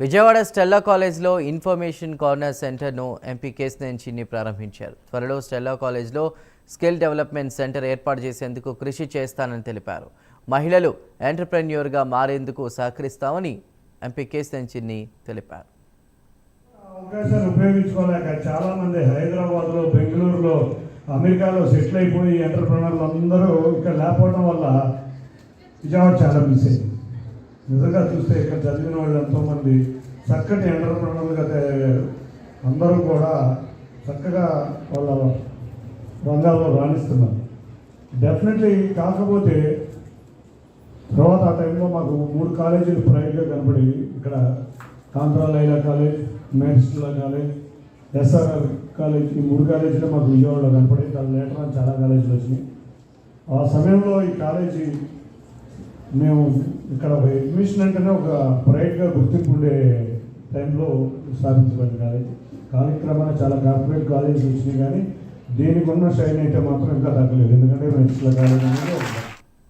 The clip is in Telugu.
విజయవాడ స్టెల్లా కాలేజ్లో ఇన్ఫర్మేషన్ కార్నర్ సెంటర్ను ఎంపీ కేశినేని చిన్ని ప్రారంభించారు. త్వరలో స్టెల్లా కాలేజ్లో స్కిల్ డెవలప్మెంట్ సెంటర్ ఏర్పాటు చేసేందుకు కృషి చేస్తానని తెలిపారు. మహిళలు ఎంటర్‌ప్రెన్యూర్‌గా మారేందుకు సహకరిస్తామని ఎంపీ కేశినేని చిన్ని తెలిపారు. అవకాశాన్ని ఉపయోగించుకోలేక చాలామంది హైదరాబాద్లో, బెంగళూరులో, అమెరికాలో సెటిల్ అయిపోయి ఎంటర్‌ప్రెన్యూర్లు అందరూ ఇక్కడ లేకపోవడం వల్ల విజయవాడ చాలా మిస్ అయింది. నిజంగా చూస్తే ఇక్కడ చదివిన వాళ్ళు ఎంతోమంది చక్కటి ఎంటర్‌ప్రెన్యూర్లుగా తయారయ్యారు. అందరూ కూడా చక్కగా వాళ్ళ రంగాల్లో రాణిస్తున్నారు. డెఫినెట్లీ కాకపోతే తర్వాత ఆ టైంలో మాకు 3 కాలేజీలు ప్రైవేట్గా కనపడి, ఇక్కడ Andhra Loyola college, Maris Stella college, SRR college, ఈ 3 కాలేజీలు మాకు విజయవాడలో కనపడి, దాని లేటర్ చాలా కాలేజీలు వచ్చినాయి. ఆ సమయంలో ఈ కాలేజీ మేము ఇక్కడ ఒక అడ్మిషన్ అంటేనే ఒక ప్రైవేట్గా గుర్తింపు ఉండే టైంలో స్థాపించబడిన కాలేజీ. కాలక్రమాన చాలా కార్పొరేట్ కాలేజీలు వచ్చినాయి, కానీ దీనికి ఉన్న షైన్ అయితే మాత్రం ఇంకా తగ్గలేదు. ఎందుకంటే మెడిసిన్ కాలేజ్ అనేది